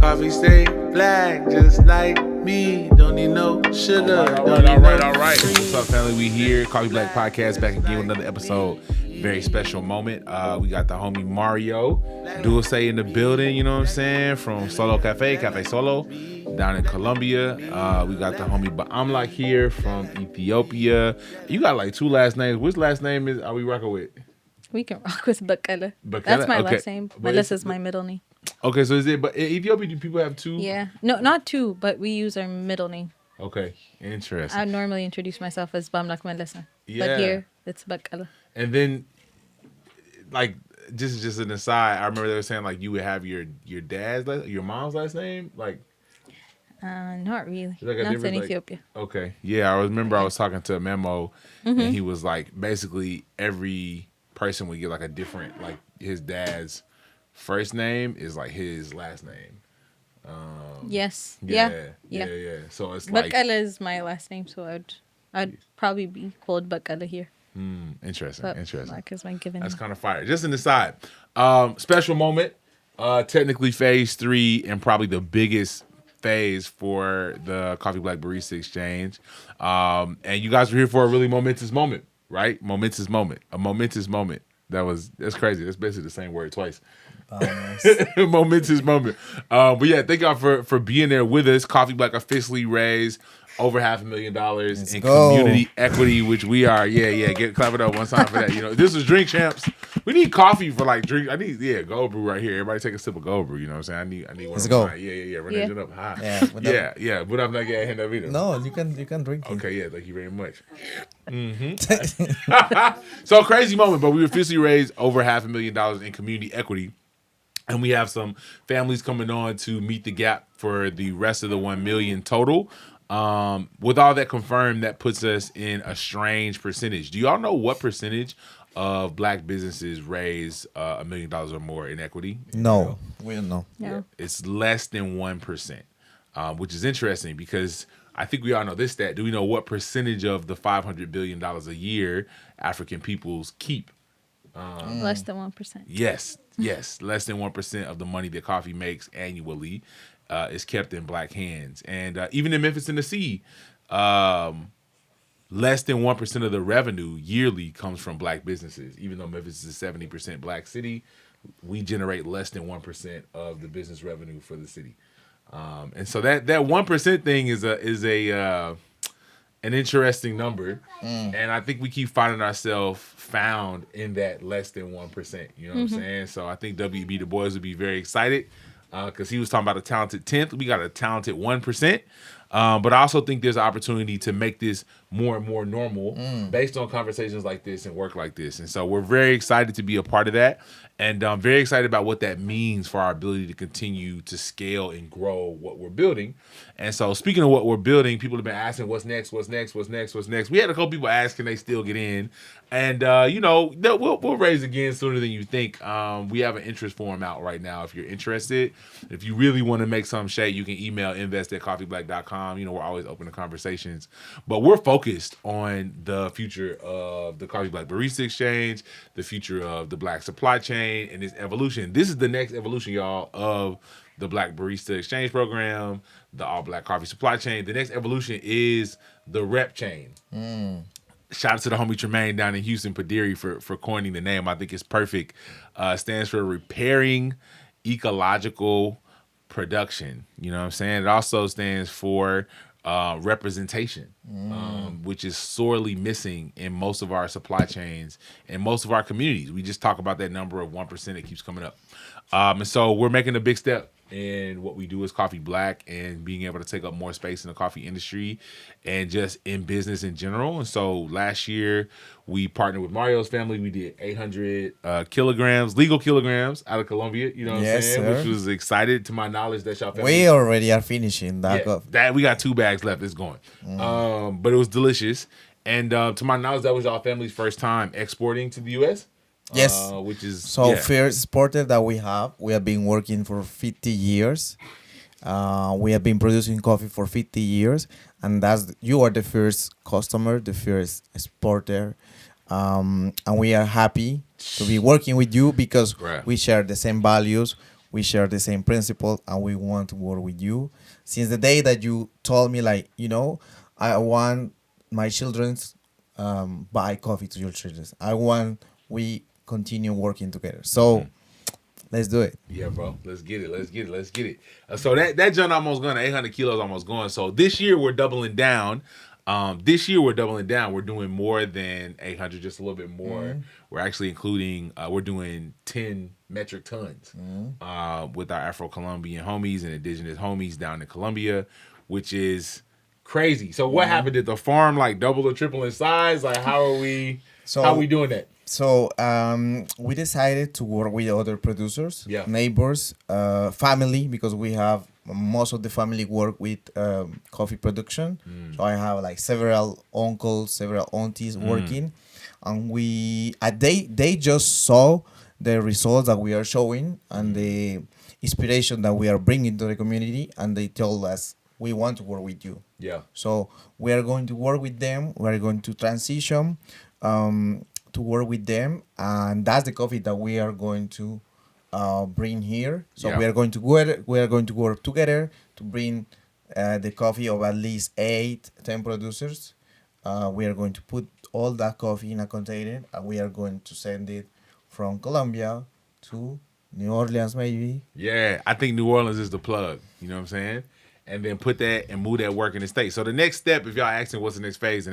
coffee stay black, just like me. Don't need no sugar. All right. What's up, family? We here, Cxffeeblack Podcast, back again with another episode. Very special moment. We got the homie Mario Dulcey in the building, you know what I'm saying? From Solo Cafe Solo, down in Colombia. We got the homie Beamlak here from Ethiopia. You got like two last names. Which last name are we rocking with? We can rock with Bekele. Bekele? That's my Okay. last name. Melissa's my middle name. Okay, so is it, but in Ethiopia, do people have two? Yeah. No, not two, but we use our middle name. Okay, interesting. I normally introduce myself as Beamlak Melissa. Yeah. But here, it's Bekele. And then, like, just an aside, I remember they were saying, like, you would have your mom's last name? Like, Not really. like a Not in different, like- Ethiopia. okay. Yeah, I remember I was talking to a Memo, and he was like, basically, every person would get, like, a different, like, his dad's first name is, like, his last name. Yes. Yeah. Yeah. So it's like, Bekele is my last name, so I'd probably be called Bekele here. interesting. But Black is my given That's name. kind of fire. Just an aside. Special moment. Technically phase 3 and probably the biggest phase for the Cxffeeblack Barista Exchange. And you guys were here for a really momentous moment, right? Momentous moment. A momentous moment. That's crazy. That's basically the same word twice. Momentous moment. But yeah, thank y'all for being there with us. Cxffeeblack officially raised over $500,000 in community equity, which we are. Yeah. Clap it up one time for that. You know, this is Drink Champs. We need coffee for like drink. I need Gold Brew right here. Everybody take a sip of Gold Brew. You know what I'm saying? I need one. Let's of go. mine. Yeah. Run that shit up high. Yeah, But I'm not getting hand up either. No, you can drink it. Okay, yeah, thank you very much. So crazy moment, but we officially raised over $500,000 in community equity. And we have some families coming on to meet the gap for the rest of the 1 million total. With all that confirmed, that puts us in a strange percentage. Do y'all know what percentage of black businesses raise $1 million or more in equity? No, we don't know. No. It's less than 1%, which is interesting because I think we all know this stat. Do we know what percentage of the $500 billion a year African peoples keep? Less than 1%. Yes. Less than 1% of the money that coffee makes annually is kept in black hands. And even in Memphis, Tennessee, less than 1% of the revenue yearly comes from black businesses. Even though Memphis is a 70% black city, we generate less than 1% of the business revenue for the city. And so that 1% thing is an interesting number, and I think we keep finding ourselves found in that less than 1%. You know what I'm saying? So I think W.B. Du Bois would be very excited because he was talking about a talented 10th. We got a talented 1%, but I also think there's an opportunity to make this more and more normal based on conversations like this and work like this. And so we're very excited to be a part of that, and I'm very excited about what that means for our ability to continue to scale and grow what we're building. And so speaking of what we're building, people have been asking what's next. We had a couple people ask, can they still get in? And we'll raise again sooner than you think. We have an interest form out right now if you're interested. If you really want to make some shade, you can email invest@cxffeeblack.com. We're always open to conversations. But we're focused on the future of the Cxffeeblack Barista Exchange, the future of the Black supply chain, and its evolution. This is the next evolution, y'all, of the Black Barista Exchange Program, the All Black Coffee Supply Chain. The next evolution is the REPchain. Shout out to the homie Tremaine down in Houston, Padiri, for coining the name. I think it's perfect. Stands for Repairing Ecological Production. You know what I'm saying? It also stands for representation, which is sorely missing in most of our supply chains and most of our communities. We just talk about that number of 1% that keeps coming up. And so we're making a big step in what we do as Cxffeeblack and being able to take up more space in the coffee industry and just in business in general. And so last year we partnered with Mario's family. We did 800 legal kilograms out of Colombia, you know what I'm saying? Sir. Which was excited to my knowledge that y'all family. We already are finishing that. Yeah, that we got 2 bags left. It's going. But it was delicious. And to my knowledge, that was y'all family's first time exporting to the U.S.? Yes. Which is first exporter that we have been working for 50 years. We have been producing coffee for 50 years, and you are the first customer, the first exporter, and we are happy to be working with you because we share the same values. we share the same principle, and we want to work with you. Since the day that you told me, like, I want my children's buy coffee to your children. I want we continue working together. So let's do it. Yeah, bro. Let's get it. So that junk almost gone. 800 kilos almost gone. So this year we're doubling down. We're doing more than 800, just a little bit more. We're actually including. We're doing 10 metric tons with our Afro-Colombian homies and indigenous homies down in Colombia, which is crazy. So what happened? Did the farm like double or triple in size? Like how are we doing that? So we decided to work with other producers, neighbors, family, because we have most of the family work with coffee production. So I have like several uncles, several aunties working, and they just saw the results that we are showing and the inspiration that we are bringing to the community, and they told us, we want to work with you. Yeah. So we are going to work with them. We are going to transition to work with them, and that's the coffee that we are going to bring here. So we are going to work together to bring the coffee of at least 8-10 producers. We are going to put all that coffee in a container, and we are going to send it from Colombia to New Orleans, maybe. Yeah, I think New Orleans is the plug. You know what I'm saying? And then put that and move that work in the state. So the next step, if y'all asking what's the next phase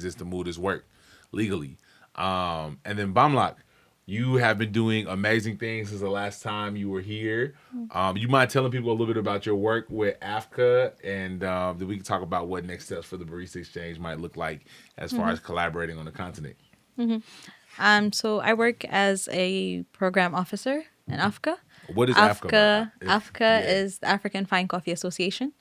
is to move this work legally. And then Beamlak, you have been doing amazing things since the last time you were here. You mind telling people a little bit about your work with AFCA, and then we can talk about what next steps for the Barista Exchange might look like as far as collaborating on the continent. So I work as a program officer in AFCA. What is AFCA? AFCA is the African Fine Coffee Association.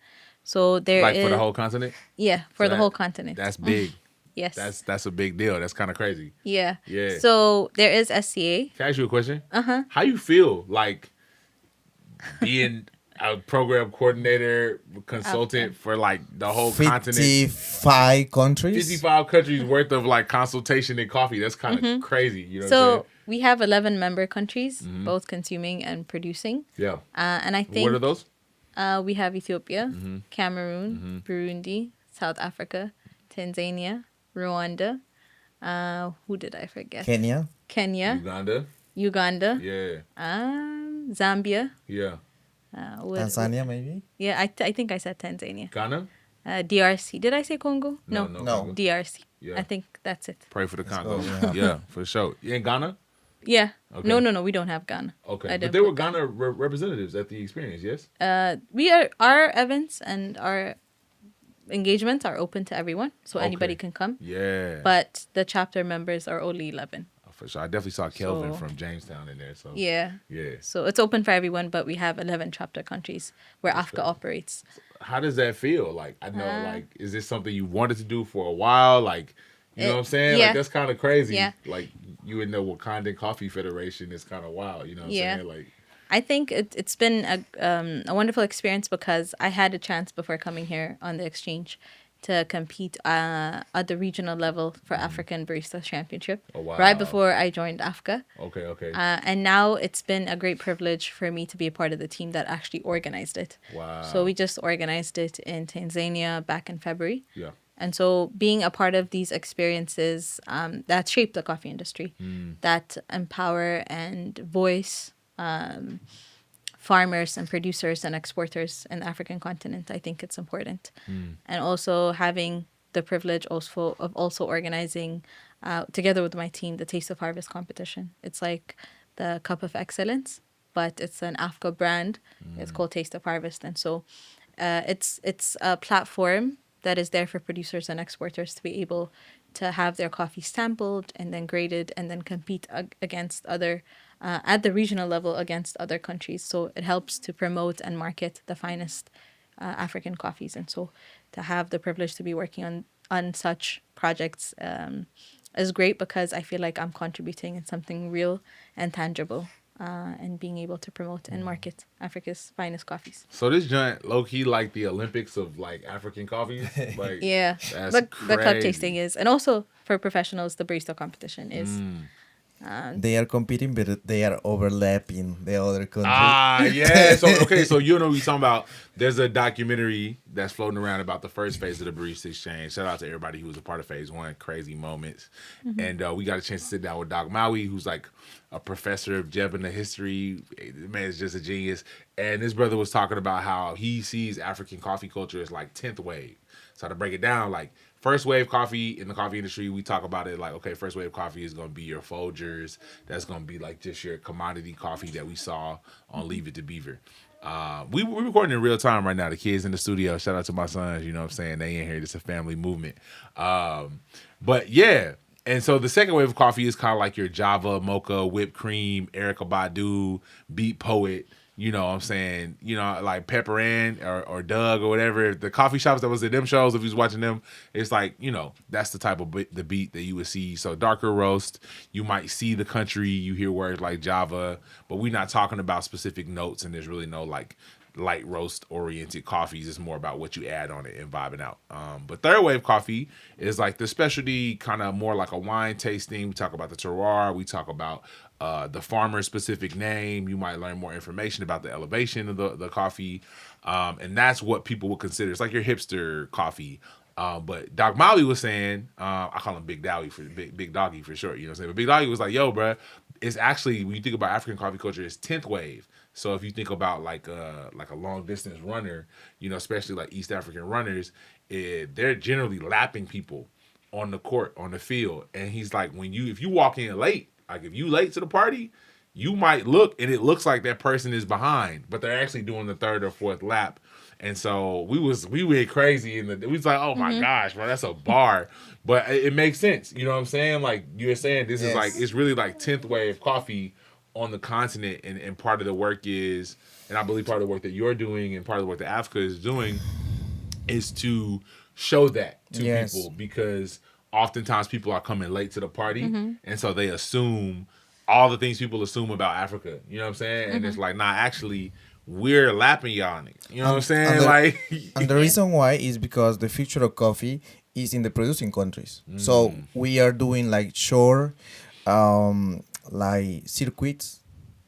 So there is for the whole continent? Yeah, for the whole continent. That's big. Yes. That's a big deal. That's kind of crazy. Yeah. Yeah. So there is SCA. Can I ask you a question? How you feel like being a program coordinator, consultant for like the whole continent? 55 countries. 55 countries worth of like consultation in coffee. That's kind of crazy. You know what I'm saying? We have 11 member countries, both consuming and producing. Yeah. And I think... What are those? We have Ethiopia, Cameroon, Burundi, South Africa, Tanzania, Rwanda. Who did I forget? Kenya. Uganda. Yeah. Zambia. Yeah. Tanzania, maybe? Yeah, I think I said Tanzania. Ghana? DRC. Did I say Congo? No. Congo. DRC. Yeah. I think that's it. Pray for the Congo. Oh, yeah, for sure. You in Ghana? Yeah. Okay. No, we don't have Ghana. Okay. But there were Ghana representatives at the experience, yes? Our events and our engagements are open to everyone, so anybody can come. Yeah. But the chapter members are only 11. For sure. I definitely saw Kelvin from Jamestown in there. So Yeah. Yeah. So it's open for everyone, but we have 11 chapter countries where AFCA operates. How does that feel? Like, I know, like, is this something you wanted to do for a while? Like, you know what I'm saying? Yeah. Like, that's kind of crazy. Yeah. Like, you in the Wakandan Coffee Federation is kind of wild. You know what I'm saying? Like, I think it's been a wonderful experience because I had a chance before coming here on the exchange to compete at the regional level for African Barista Championship. Oh, wow. Right before I joined AFCA. Okay. And now it's been a great privilege for me to be a part of the team that actually organized it. Wow. So we just organized it in Tanzania back in February. Yeah. And so being a part of these experiences that shape the coffee industry, that empower and voice farmers and producers and exporters in the African continent, I think it's important. And also having the privilege also of organizing together with my team the Taste of Harvest competition. It's like the Cup of Excellence, but it's an AFCA brand. It's called Taste of Harvest. And so it's a platform that is there for producers and exporters to be able to have their coffee sampled and then graded and then compete against other at the regional level against other countries. So it helps to promote and market the finest African coffees. And so to have the privilege to be working on such projects is great because I feel like I'm contributing in something real and tangible and being able to promote and market Africa's finest coffees. So this joint low-key like the Olympics of like African coffees? Like, yeah, that's the cup tasting is. And also for professionals, the barista competition is. They are competing, but they are overlapping the other countries. Yeah. So okay, so you know what we're talking about. There's a documentary that's floating around about the first phase of the Barista Exchange. Shout out to everybody who was a part of phase one. Crazy moments. And we got a chance to sit down with Doc Maui, who's like a professor of Jebena history. The man is just a genius. And this brother was talking about how he sees African coffee culture as like 10th wave. So to break it down, like first wave coffee in the coffee industry, we talk about it like, okay, first wave coffee is going to be your Folgers. That's going to be like just your commodity coffee that we saw on Leave It to Beaver. We're recording in real time right now. The kids in the studio. Shout out to my sons. You know what I'm saying? They in here. It's a family movement. But yeah. And so the second wave of coffee is kind of like your Java, Mocha, Whipped Cream, Erykah Badu, Beat Poet. You know what I'm saying? You know, like Pepper Ann or Doug or whatever. The coffee shops that was at them shows, if you was watching them, it's like, you know, that's the type of the beat that you would see. So darker roast, you might see the country, you hear words like Java, but we're not talking about specific notes, and there's really no like light roast oriented coffees. It's more about what you add on it and vibing out. But third wave coffee is like the specialty, kind of more like a wine tasting. We talk about the terroir. We talk about the farmer specific name. You might learn more information about the elevation of the coffee. And that's what people would consider. It's like your hipster coffee. But Doc Molly was saying, I call him Big Doggy for Big Doggy for short, you know what I'm saying? But Big Doggy was like, yo, bro, it's actually, when you think about African coffee culture, it's 10th wave. So if you think about like a long distance runner, you know, especially like East African runners, they're generally lapping people on the court, on the field. And he's like, if you walk in late, like if you late to the party, you might look and it looks like that person is behind, but they're actually doing the third or fourth lap. And so we went crazy we was like, oh my gosh, bro, that's a bar. But it makes sense. You know what I'm saying? Like you were saying, this is like, it's really like 10th wave coffee on the continent, and part of the work is, and I believe part of the work that you're doing and part of the work that Africa is doing is to show that to people, because oftentimes people are coming late to the party, and so they assume all the things people assume about Africa. You know what I'm saying? And it's like, nah, actually, we're lapping y'all niggas. You know what I'm saying? And the reason why is because the future of coffee is in the producing countries. So we are doing like short, like circuits,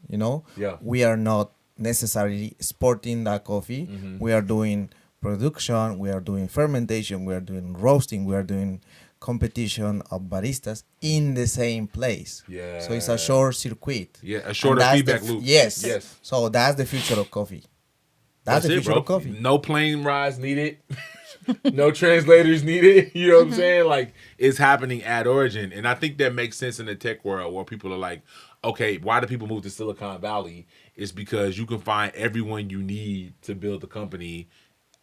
you know. We are not necessarily exporting that coffee. We are doing production, we are doing fermentation, we are doing roasting, we are doing competition of baristas in the same place. So it's a short circuit. A shorter feedback loop. Yes. So that's the future of coffee. That's the future of coffee. No plane rides needed. No translators needed. You know what I'm saying? Like, it's happening at origin. And I think that makes sense in the tech world, where people are like, okay, why do people move to Silicon Valley? It's because you can find everyone you need to build the company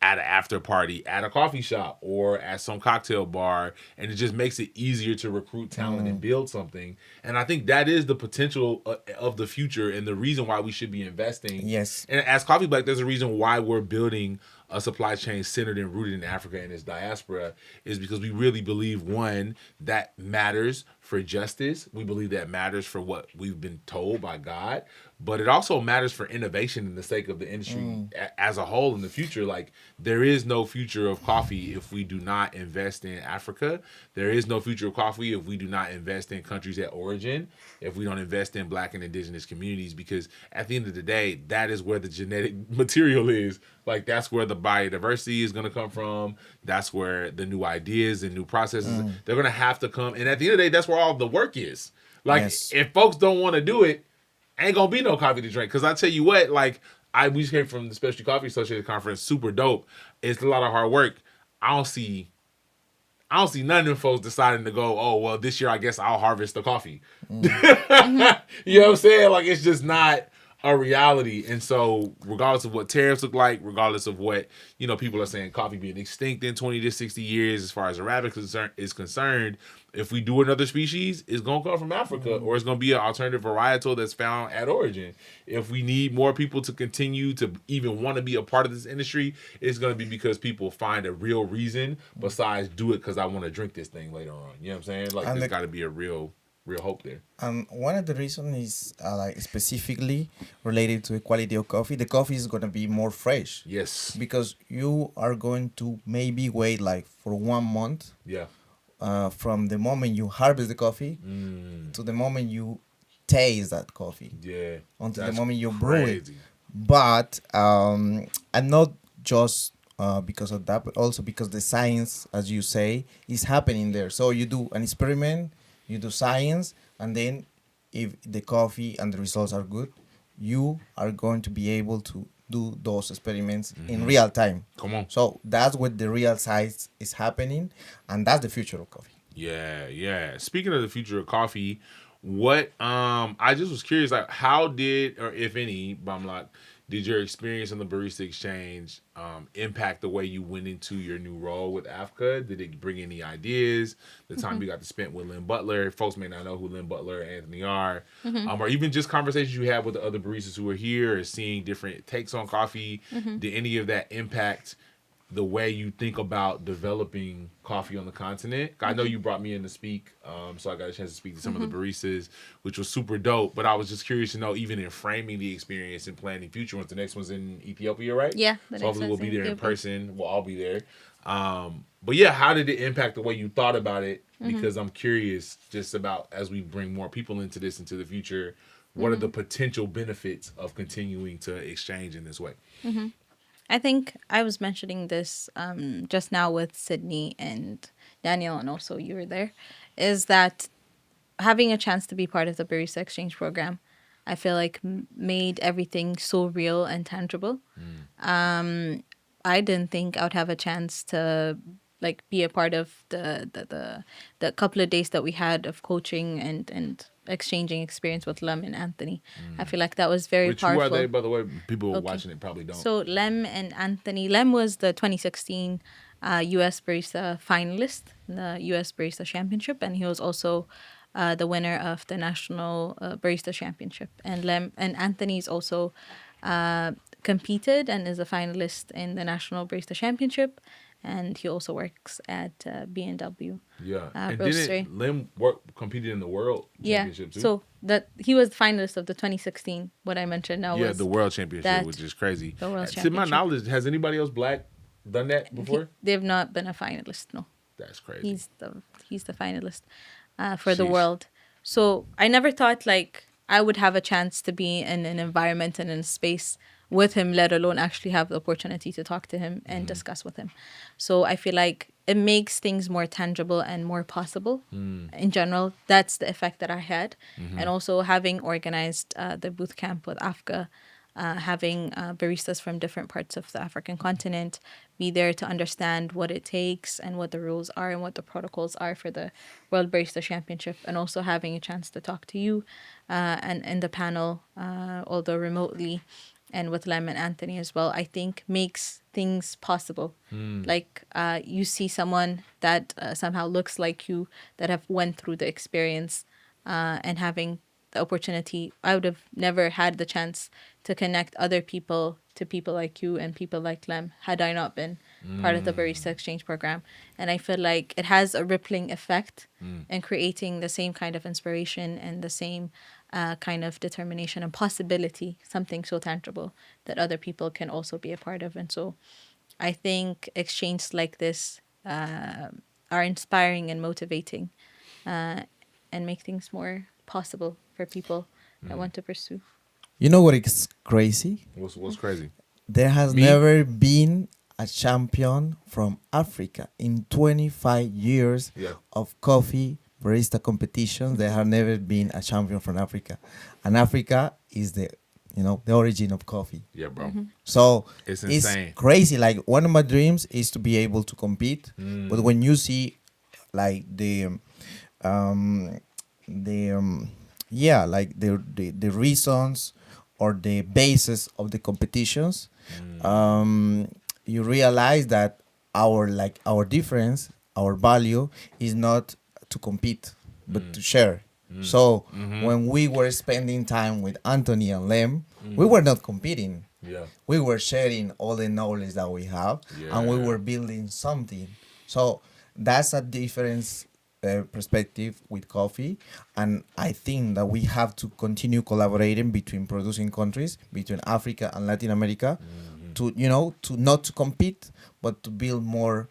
at an after party, at a coffee shop, or at some cocktail bar, and it just makes it easier to recruit talent and build something. And I think that is the potential of the future, and the reason why we should be investing. Yes. And as Cxffeeblack, there's a reason why we're building a supply chain centered and rooted in Africa and its diaspora, is because we really believe, one, that matters for justice. We believe that matters for what we've been told by God, but it also matters for innovation in the sake of the industry as a whole in the future. Like, there is no future of coffee if we do not invest in Africa. There is no future of coffee if we do not invest in countries at origin, if we don't invest in Black and indigenous communities, because at the end of the day, that is where the genetic material is. Like, that's where the biodiversity is going to come from. That's where the new ideas and new processes, they're going to have to come. And at the end of the day, that's where all the work is. Like, if folks don't want to do it, ain't going to be no coffee to drink. Because I tell you what, like, we just came from the Specialty Coffee Associated Conference, super dope. It's a lot of hard work. I don't see none of them folks deciding to go, oh, well, this year I guess I'll harvest the coffee. You know what I'm saying? Like, it's just not a reality. And so regardless of what tariffs look like, regardless of what, you know, people are saying coffee being extinct in 20 to 60 years as far as Arabica is concerned, if we do another species, it's going to come from Africa, or it's going to be an alternative varietal that's found at origin. If we need more people to continue to even want to be a part of this industry, it's going to be because people find a real reason besides do it because I want to drink this thing later on. You know what I'm saying? Like, there's got to be a real hope there. One of the reasons is like specifically related to the quality of coffee. The coffee is going to be more fresh. Yes. Because you are going to maybe wait like for 1 month. Yeah. from the moment you harvest the coffee to the moment you taste that coffee Yeah. until the That's moment you brew it. crazy. But and not just because of that, but also because the science, as you say, is happening there. So you do an experiment, you do science, and then if the coffee and the results are good, you are going to be able to do those experiments in real time. Come on. So that's what the real science is happening, and that's the future of coffee. Yeah, yeah. Speaking of the future of coffee, what I just was curious, like how did, or if any, Beamlak, did your experience on the Barista Exchange impact the way you went into your new role with Africa? Did it bring any ideas? The time you got to spend with Lynn Butler, folks may not know who Lynn Butler and Anthony are, or even just conversations you had with the other baristas who were here, or seeing different takes on coffee. Did any of that impact the way you think about developing coffee on the continent? I know you brought me in to speak, so I got a chance to speak to some of the baristas, which was super dope. But I was just curious to know, even in framing the experience and planning future ones. The next one's in Ethiopia, right? Yeah, So the next hopefully we'll one's be in there in Ethiopia. person. We'll all be there. But yeah, how did it impact the way you thought about it? Because I'm curious just about, as we bring more people into this into the future, what are the potential benefits of continuing to exchange in this way? I think I was mentioning this just now with Sydney and Daniel, and also you were there, is that having a chance to be part of the Barista Exchange program, I feel like made everything so real and tangible. I didn't think I would have a chance to like be a part of the couple of days that we had of coaching and exchanging experience with Lem and Anthony. I feel like that was very Which, who powerful. are they, by the way? People Okay. watching it probably don't. So Lem and Anthony. Lem was the 2016 U.S. Barista finalist in the U.S. Barista Championship, and he was also the winner of the National Barista Championship. And Anthony's also competed and is a finalist in the National Barista Championship, and he also works at B&W. Yeah, and Roastery. didn't Lim competed in the World Yeah, Championship too? so that he was the finalist of the 2016. What I mentioned now Yeah, was the World Championship, that- which is crazy. the World To my Championship. knowledge, has anybody else black done that before? They've not been a finalist. No, That's crazy. he's the finalist for the Sheesh. world. So I never thought like I would have a chance to be in an environment and in a space with him, let alone actually have the opportunity to talk to him and discuss with him. So I feel like it makes things more tangible and more possible in general. That's the effect that I had. And also having organized the boot camp with AFCA, having baristas from different parts of the African continent be there to understand what it takes and what the rules are and what the protocols are for the World Barista Championship, and also having a chance to talk to you and in the panel, although remotely, and with Lem and Anthony as well, I think makes things possible. Like you see someone that somehow looks like you, that have went through the experience, and having the opportunity. I would have never had the chance to connect other people to people like you and people like Lem had I not been part of the Barista Exchange program. And I feel like it has a rippling effect in creating the same kind of inspiration and the same kind of determination and possibility, something so tangible that other people can also be a part of. And so I think exchanges like this are inspiring and motivating, and make things more possible for people that want to pursue. You know what is crazy? What's crazy? There has Me? never been a champion from Africa in 25 years Yeah. of coffee barista competitions. There have never been a champion from Africa, and Africa is the origin of coffee. Yeah, bro. So It's insane. crazy. Like one of my dreams is to be able to compete, but when you see like the reasons or the basis of the competitions, you realize that our difference, our value is not to compete but to share. So when we were spending time with Anthony and Lem, we were not competing. Yeah. We were sharing all the knowledge that we have, and we Yeah. were building something. So that's a different perspective with coffee, and I think that we have to continue collaborating between producing countries, between Africa and Latin America, to not to compete, but to build more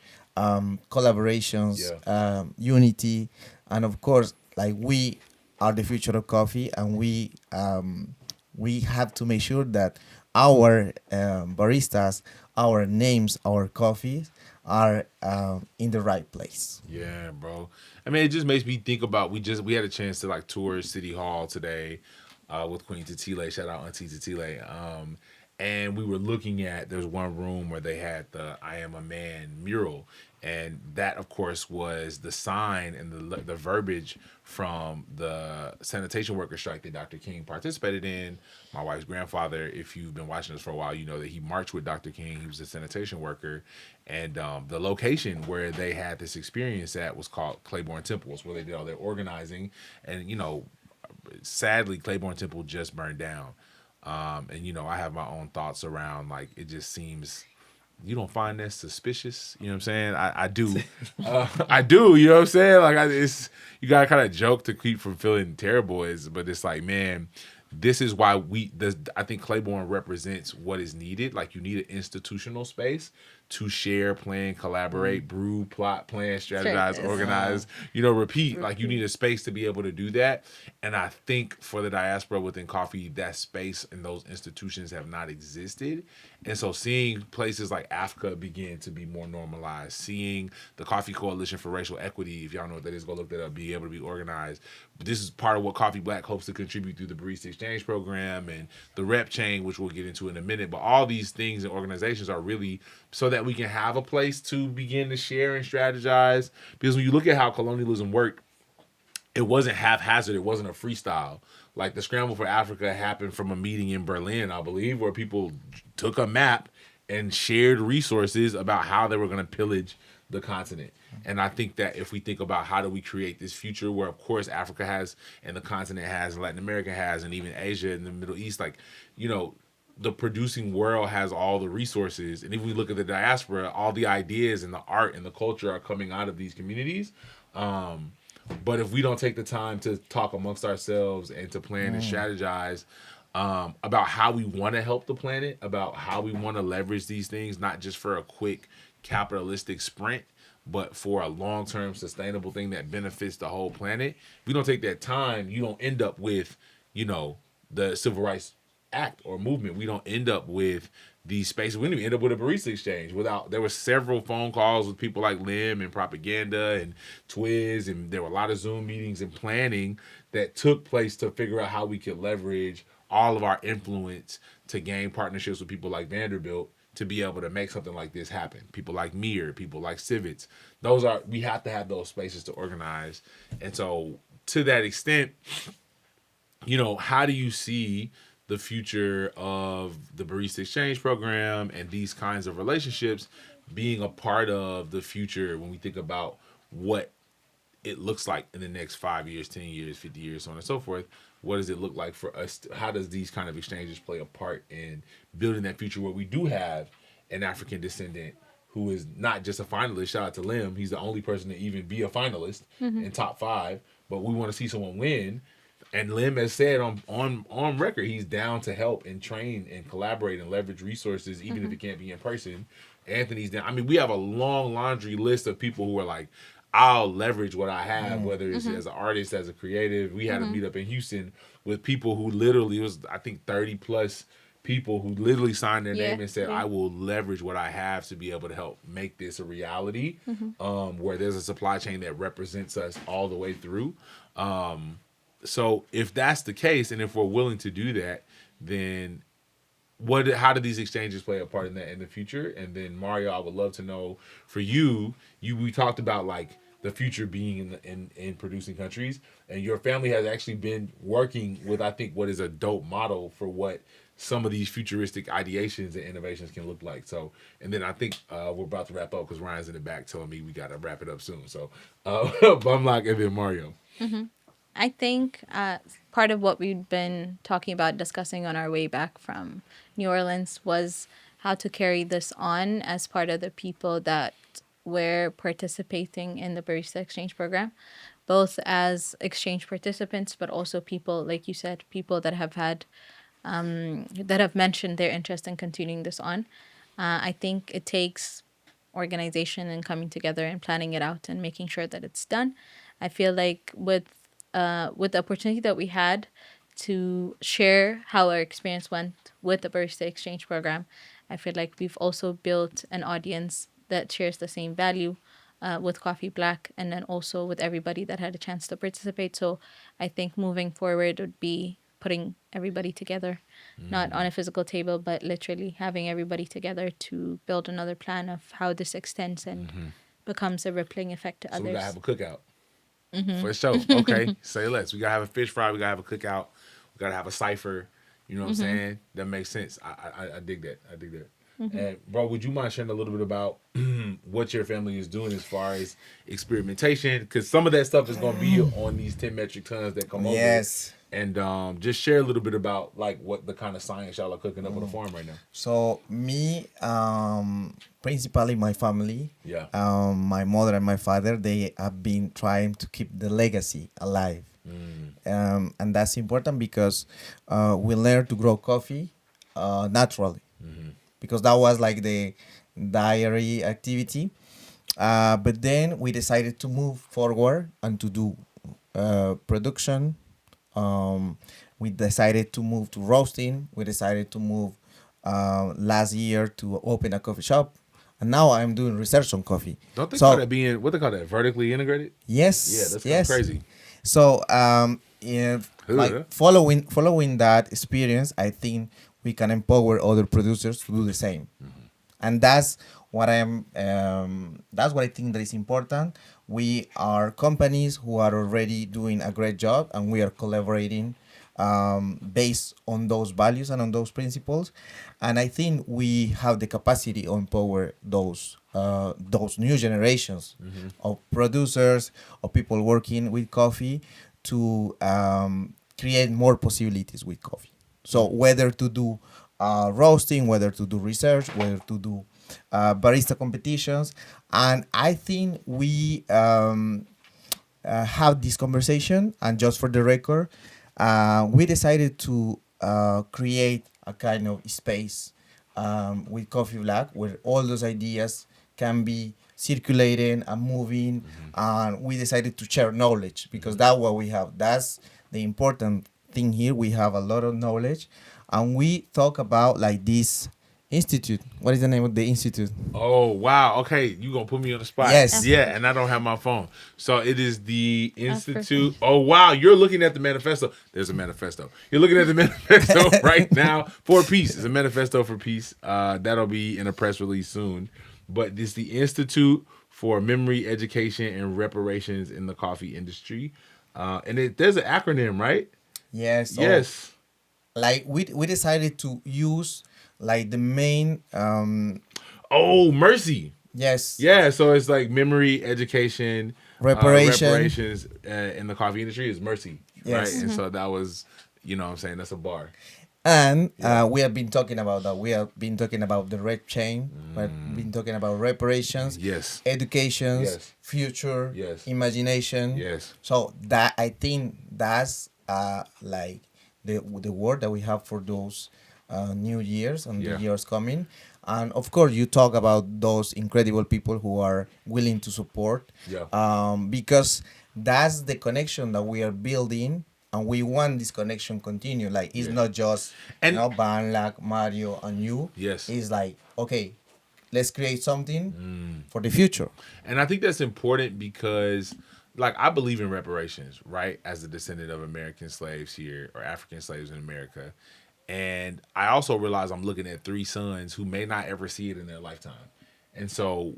collaborations, Yeah. unity, and of course, like we are the future of coffee, and we have to make sure that our baristas, our names, our coffees are in the right place. Yeah, bro. I mean, it just makes me think about we had a chance to like tour City Hall today with Queen Tatile. Shout out Auntie Tatile. And we were looking at there's one room where they had the "I Am a Man" mural, and that of course was the sign and the verbiage from the sanitation worker strike that Dr. King participated in. My wife's grandfather, if you've been watching us for a while, you know that he marched with Dr. King. He was a sanitation worker, and the location where they had this experience at was called Claiborne Temples, where they did all their organizing. And sadly, Claiborne Temple just burned down. And I have my own thoughts around, like, it just seems, you don't find that suspicious. You know what I'm saying? I do. I do. You know what I'm saying? Like, it's, you got to kind of joke to keep from feeling terrible, but it's like, man, this is why I think Claiborne represents what is needed. Like, you need an institutional space to share, plan, collaborate, brew, plot, plan, strategize, organize, repeat. Like, you need a space to be able to do that. And I think for the diaspora within coffee, that space and those institutions have not existed. And so seeing places like Africa begin to be more normalized, seeing the Coffee Coalition for Racial Equity, if y'all know what that is, go look that up, be able to be organized. But this is part of what Cxffeeblack hopes to contribute through the Barista Exchange Program and the REPchain, which we'll get into in a minute. But all these things and organizations are really so that we can have a place to begin to share and strategize. Because when you look at how colonialism worked, it wasn't haphazard. It wasn't a freestyle. Like, the Scramble for Africa happened from a meeting in Berlin, I believe, where people took a map and shared resources about how they were going to pillage the continent. And I think that if we think about how do we create this future where, of course, Africa has, and the continent has, and Latin America has, and even Asia and the Middle East, like, the producing world has all the resources. And if we look at the diaspora, all the ideas and the art and the culture are coming out of these communities. But if we don't take the time to talk amongst ourselves and to plan and strategize about how we want to help the planet, about how we want to leverage these things, not just for a quick capitalistic sprint, but for a long-term sustainable thing that benefits the whole planet. If we don't take that time, you don't end up with, the Civil Rights Act or movement. We don't end up with these spaces. We didn't even end up with a barista exchange there were several phone calls with people like Lim and Propaganda and Twiz, and there were a lot of Zoom meetings and planning that took place to figure out how we could leverage all of our influence to gain partnerships with people like Vanderbilt to be able to make something like this happen. People like Mir, people like Civets. We have to have those spaces to organize. And so to that extent, how do you see the future of the Barista Exchange Program and these kinds of relationships being a part of the future when we think about what it looks like in the next 5 years, 10 years, 50 years, so on and so forth? What does it look like for us? How does these kind of exchanges play a part in building that future where we do have an African descendant who is not just a finalist? Shout out to Lim. He's the only person to even be a finalist in top 5. But we want to see someone win. And Lim has said on record, he's down to help and train and collaborate and leverage resources, even if it can't be in person. Anthony's down. I mean, we have a long laundry list of people who are like, I'll leverage what I have, whether it's as an artist, as a creative. We had a meetup in Houston with people who literally, it was, I think, 30 plus people who literally signed their name and said, I will leverage what I have to be able to help make this a reality, where there's a supply chain that represents us all the way through. So if that's the case, and if we're willing to do that, then how do these exchanges play a part in that in the future? And then Mario, I would love to know for you, we talked about like the future being in producing countries, and your family has actually been working with, I think, what is a dope model for what some of these futuristic ideations and innovations can look like. So, and then I think we're about to wrap up because Ryan's in the back telling me we got to wrap it up soon. So, Beamlak and then Mario. I think part of what we've been talking about, discussing on our way back from New Orleans, was how to carry this on as part of the people that were participating in the Barista Exchange Program, both as exchange participants, but also people, like you said, people that have had, that have mentioned their interest in continuing this on. I think it takes organization and coming together and planning it out and making sure that it's done. I feel like with the opportunity that we had to share how our experience went with the barista exchange program, I feel like we've also built an audience that shares the same value with Coffee Black, and then also with everybody that had a chance to participate. So I think moving forward would be putting everybody together, not on a physical table, but literally having everybody together to build another plan of how this extends and becomes a rippling effect to So we gotta others. have a cookout. For sure. Okay. Say less. We gotta have a fish fry. We gotta have a cookout. We gotta have a cipher. You know what I'm saying? That makes sense. I dig that. I dig that. And bro, would you mind sharing a little bit about what your family is doing as far as experimentation? Because some of that stuff is gonna be on these 10 metric tons that come over. Yes. And just share a little bit about like what the kind of science y'all are cooking up on the farm right now. So me, principally my family, Yeah. my mother and my father, they have been trying to keep the legacy alive. And that's important because we learned to grow coffee naturally, because that was like the diary activity. But then we decided to move forward and to do production. We decided to move to roasting. We decided to move last year to open a coffee shop. And now I'm doing research on coffee. Don't they call that being, what they call that, vertically integrated? Yes. Yeah, that's yes. crazy. So, yeah, like following that experience, I think we can empower other producers to do the same, and that's what that's what I think that is important. We are companies who are already doing a great job, and we are collaborating based on those values and on those principles, and I think we have the capacity to empower those new generations of producers, of people working with coffee, to create more possibilities with coffee. So whether to do roasting, whether to do research, whether to do barista competitions, and I think we have this conversation. And just for the record, we decided to create a kind of space with Coffee Black where all those ideas can be circulating and moving, and we decided to share knowledge because that's what we have. That's the important thing here. We have a lot of knowledge, and we talk about like this institute. What is the name of the institute? Oh, wow. Okay, you going to put me on the spot. Yes. Yeah, and I don't have my phone. So it is the Institute. Oh, wow. You're looking at the manifesto. There's a manifesto. You're looking at the manifesto right now for peace. It's a manifesto for peace. That'll be in a press release soon. But it's the Institute for Memory, Education, and Reparations in the Coffee Industry. And there's an acronym, right? Yes. So, Yes. like we decided to use like the main Oh, Mercy. yes. Yeah, so it's like memory, education, reparations in the coffee industry is Mercy, Yes. right? And so that was, you know what I'm saying, that's a bar. And we have been talking about that. We have been talking about the REPchain. We've been talking about reparations, Yes. educations, Yes. future, Yes. imagination. Yes. So that I think that's like the word that we have for those new years and Yeah. the years coming. And of course, you talk about those incredible people who are willing to support. Yeah. Because that's the connection that we are building, and we want this connection continue. Like it's not just And- Beamlak, Mario, and you. Yes. It's like, okay, let's create something for the future. And I think that's important because, like, I believe in reparations, right? As a descendant of American slaves here or African slaves in America. And I also realize I'm looking at 3 sons who may not ever see it in their lifetime. And so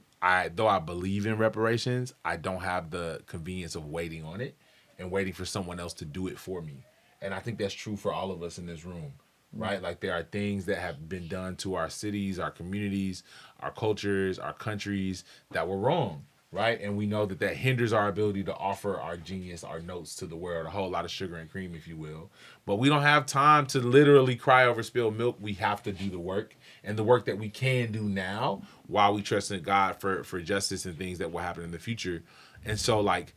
though I believe in reparations, I don't have the convenience of waiting on it and waiting for someone else to do it for me. And I think that's true for all of us in this room, right? Like there are things that have been done to our cities, our communities, our cultures, our countries that were wrong, right? And we know that that hinders our ability to offer our genius, our notes to the world, a whole lot of sugar and cream, if you will. But we don't have time to literally cry over spilled milk. We have to do the work, and the work that we can do now while we trust in God for justice and things that will happen in the future. And so, like,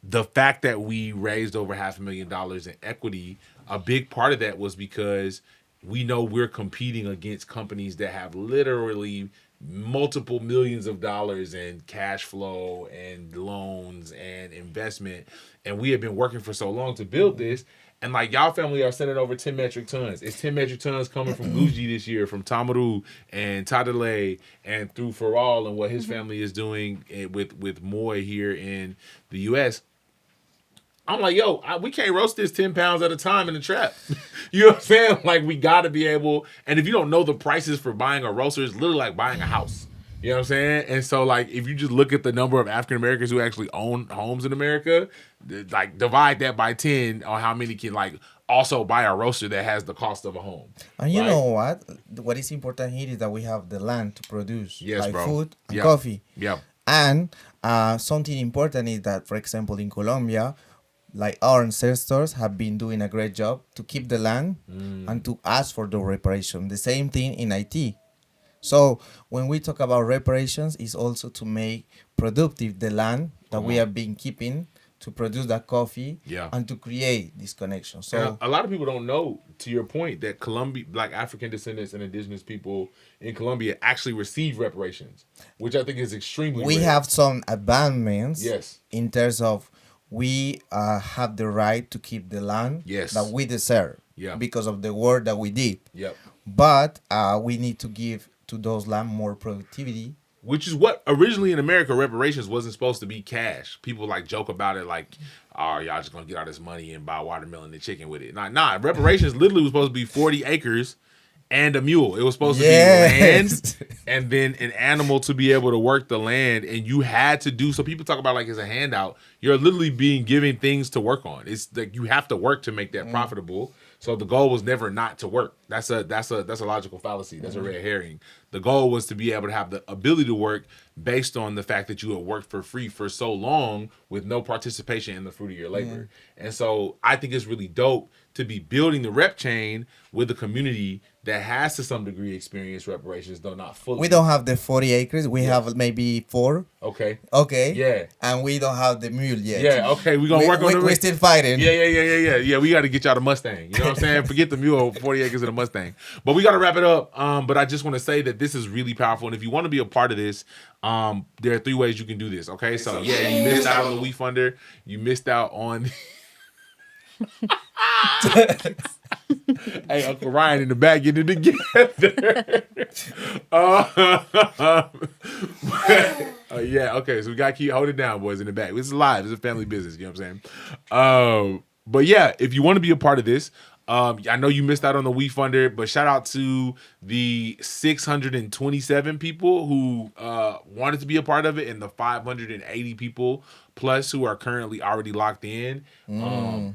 the fact that we raised over $500,000 in equity, a big part of that was because we know we're competing against companies that have literally multiple millions of dollars in cash flow and loans and investment, and we have been working for so long to build this. And like y'all family are sending over 10 metric tons. It's 10 metric tons coming from Gucci this year, from Tamaru and Tadele, and through Faral and what his family is doing with Moy here in the U.S. I'm like, yo, we can't roast this 10 pounds at a time in the trap. You know what I'm saying? Like, we got to be able, and if you don't know the prices for buying a roaster, it's literally like buying a house. You know what I'm saying? And so, like, if you just look at the number of African Americans who actually own homes in America, like, divide that by 10 on how many can, like, also buy a roaster that has the cost of a home. And you know what? What is important here is that we have the land to produce, like bro. food and coffee. Yeah. And something important is that, for example, in Colombia, like our ancestors have been doing a great job to keep the land and to ask for the reparation. The same thing in IT. So when we talk about reparations, it's also to make productive the land that we have been keeping to produce that coffee and to create this connection. So a lot of people don't know, to your point, that Black African descendants and indigenous people in Colombia actually receive reparations, which I think is extremely we rare. have some advancements in terms of we have the right to keep the land that we deserve because of the work that we did. But we need to give to those land more productivity. Which is what originally in America, reparations wasn't supposed to be cash. People like joke about it like, oh, y'all just gonna get all this money and buy watermelon and chicken with it. Nah, reparations literally was supposed to be 40 acres and a mule. It was supposed to be land and then an animal to be able to work the land. And you had to do, so people talk about like it's a handout. You're literally being given things to work on. It's like you have to work to make that profitable. So the goal was never not to work. That's a logical fallacy. That's a red herring. The goal was to be able to have the ability to work based on the fact that you had worked for free for so long with no participation in the fruit of your labor. And so I think it's really dope to be building the REPchain with a community that has to some degree experienced reparations, though not fully. We don't have the 40 acres. We have maybe 4. Okay. Yeah. And we don't have the mule yet. Yeah, okay. We're going to work on the We're still fighting. Yeah, we got to get y'all the Mustang. You know what I'm saying? Forget the mule, 40 acres of the Mustang. But we got to wrap it up. But I just want to say that this is really powerful. And if you want to be a part of this, there are 3 ways you can do this. Okay. So, you missed out on the WeFunder. You missed out on... Hey, Uncle Ryan in the back getting it together. Okay, so we gotta keep holding it down, boys, in the back. This is live. This is family business. You know what I'm saying? But yeah, if you want to be a part of this, I know you missed out on the WeFunder, but shout out to the 627 people who wanted to be a part of it and the 580 people plus who are currently already locked in.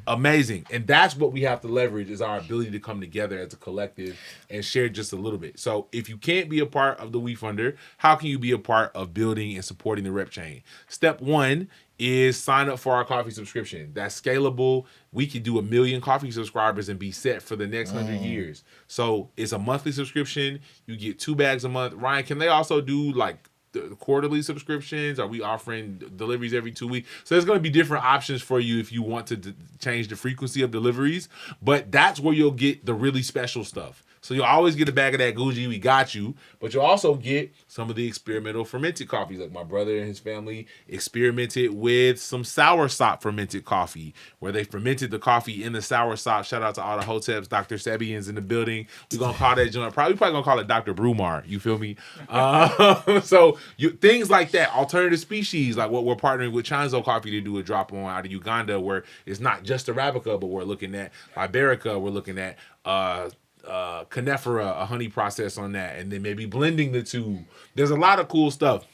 Amazing. And that's what we have to leverage is our ability to come together as a collective and share just a little bit. So if you can't be a part of the WeFunder, how can you be a part of building and supporting the REPchain? Step 1 is sign up for our coffee subscription. That's scalable. We can do 1 million coffee subscribers and be set for the next 100 years. So it's a monthly subscription. You get 2 bags a month. Ryan, can they also do like the quarterly subscriptions? Are we offering deliveries every 2 weeks? So there's going to be different options for you if you want to change the frequency of deliveries. But that's where you'll get the really special stuff. So you'll always get a bag of that Gucci, we got you, but you'll also get some of the experimental fermented coffees. Like my brother and his family experimented with some soursop fermented coffee, where they fermented the coffee in the soursop. Shout out to all the hoteps, Dr. Sebians in the building. We're going to call that joint, probably going to call it Dr. Brumar, you feel me? So things like that, alternative species, like what we're partnering with Chanzo Coffee to do a drop on out of Uganda, where it's not just Arabica, but we're looking at Iberica, we're looking at Canephora, a honey process on that, and then maybe blending the two. There's a lot of cool stuff.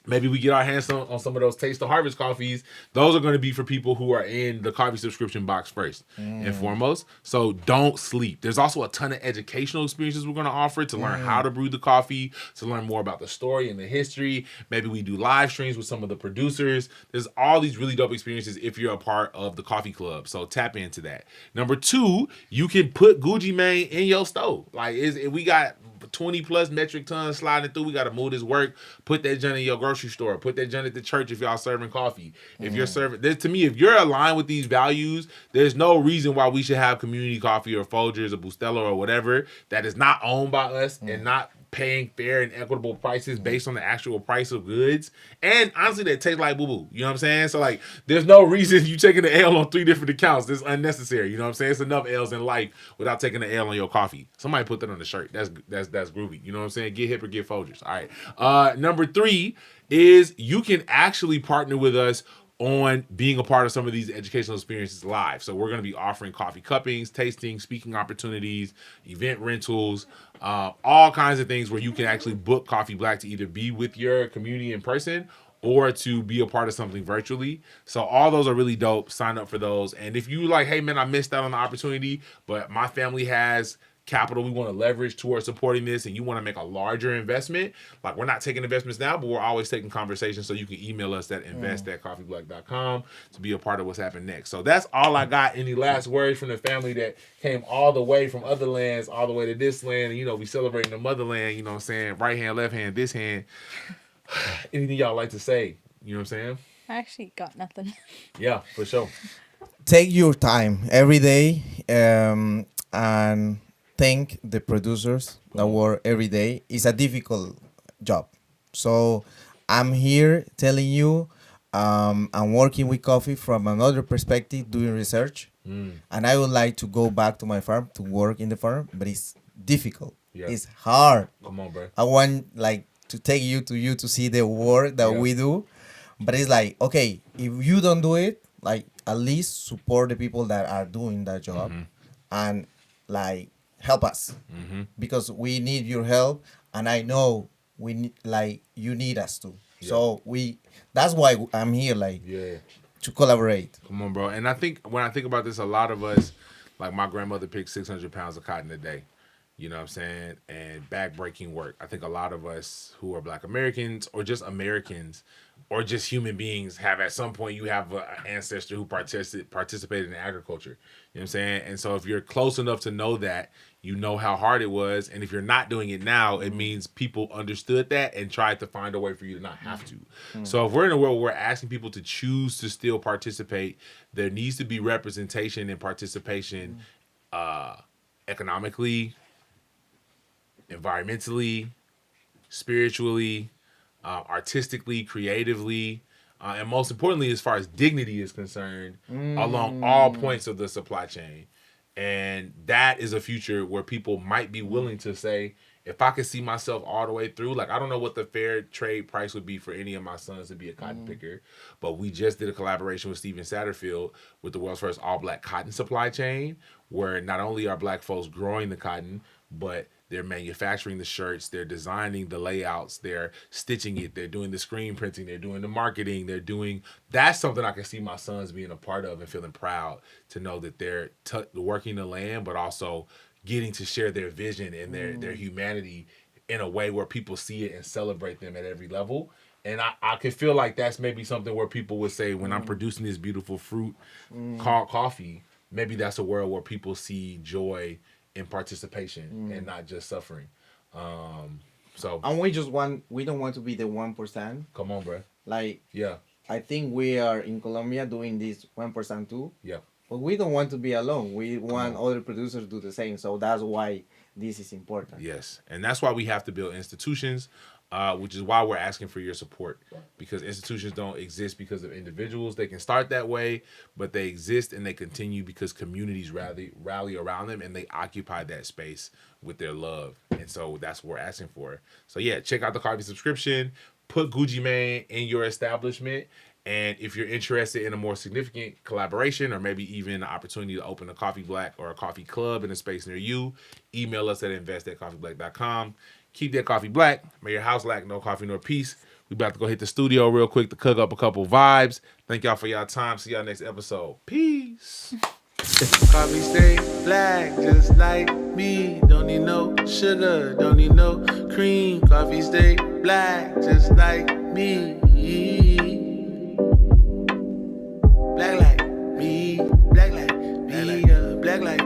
Maybe we get our hands on some of those Taste the Harvest coffees. Those are going to be for people who are in the coffee subscription box first and foremost. So don't sleep. There's also a ton of educational experiences we're going to offer to learn how to brew the coffee, to learn more about the story and the history. Maybe we do live streams with some of the producers. There's all these really dope experiences if you're a part of the coffee club. So tap into that. Number 2, you can put Gucci Mane in your stove. Like we got 20 plus metric tons sliding through. We got to move this work. Put that junk in your grocery store. Put that junk at the church if y'all serving coffee. If you're serving, to me, if you're aligned with these values, there's no reason why we should have community coffee or Folgers or Bustelo or whatever that is not owned by us and not paying fair and equitable prices based on the actual price of goods. And honestly, they taste like boo-boo. You know what I'm saying? So like, there's no reason you taking the L on 3 different accounts. It's unnecessary. You know what I'm saying? It's enough L's in life without taking the L on your coffee. Somebody put that on the shirt. That's groovy. You know what I'm saying? Get hip or get Folgers. All right. Number 3 is you can actually partner with us on being a part of some of these educational experiences live. So we're going to be offering coffee cuppings, tasting, speaking opportunities, event rentals, all kinds of things where you can actually book Coffee Black to either be with your community in person or to be a part of something virtually. So all those are really dope. Sign up for those. And if you like, hey man, I missed out on the opportunity, but my family has capital we want to leverage towards supporting this, and you want to make a larger investment, like we're not taking investments now, but we're always taking conversations. So you can email us at invest@cxffeeblack.com to be a part of what's happening next. So that's all I got. Any last words from the family that came all the way from other lands all the way to this land? And, you know, we celebrating the motherland, you know what I'm saying? Right hand, left hand, this hand. Anything y'all like to say? You know what I'm saying? I actually got nothing. Yeah, for sure. Take your time every day, and thank the producers that work every day. It's a difficult job. So I'm here telling you, I'm working with coffee from another perspective, doing research. And I would like to go back to my farm to work in the farm, but it's difficult. Yeah. It's hard. Come on, bro. I want like to take you to see the work that we do. But it's like, okay, if you don't do it, like at least support the people that are doing that job and like help us because we need your help, and I know we need, like, you need us too. So that's why I'm here, like, to collaborate. Come on, bro. And I think when I think about this, a lot of us, like my grandmother picked 600 pounds of cotton a day. You know what I'm saying? And back-breaking work. I think a lot of us who are Black Americans or just Americans or just human beings have at some point, you have an ancestor who participated in agriculture. You know what I'm saying? And so if you're close enough to know that, you know how hard it was. And if you're not doing it now, it means people understood that and tried to find a way for you to not have to. So if we're in a world where we're asking people to choose to still participate, there needs to be representation and participation economically, environmentally, spiritually, artistically, creatively, and most importantly, as far as dignity is concerned, along all points of the supply chain. And that is a future where people might be willing to say, if I could see myself all the way through, like I don't know what the fair trade price would be for any of my sons to be a cotton picker, but we just did a collaboration with Steven Satterfield with the world's first all-Black cotton supply chain, where not only are Black folks growing the cotton, but they're manufacturing the shirts, they're designing the layouts, they're stitching it, they're doing the screen printing, they're doing the marketing, that's something I can see my sons being a part of and feeling proud to know that they're working the land, but also getting to share their vision and their humanity in a way where people see it and celebrate them at every level. And I can feel like that's maybe something where people would say, when I'm producing this beautiful fruit called coffee, maybe that's a world where people see joy in participation and not just suffering. And we don't want to be the 1%. Come on, bro. Like, yeah, I think we are in Colombia doing this 1% too. Yeah. But we don't want to be alone. We want other producers to do the same. So that's why this is important. Yes. And that's why we have to build institutions, which is why we're asking for your support. Because institutions don't exist because of individuals. They can start that way, but they exist and they continue because communities rally around them and they occupy that space with their love. And so that's what we're asking for. So yeah, check out the coffee subscription. Put Gucci Mane in your establishment. And if you're interested in a more significant collaboration or maybe even an opportunity to open a Coffee Black or a coffee club in a space near you, email us at invest@cxffeeblack.com. Keep that coffee black. May your house lack no coffee nor peace. We about to go hit the studio real quick to cook up a couple vibes. Thank y'all for y'all time. See y'all next episode. Peace. Coffee stay black, just like me. Don't need no sugar, don't need no cream. Coffee stay black, just like me. Black like me, black like me, black like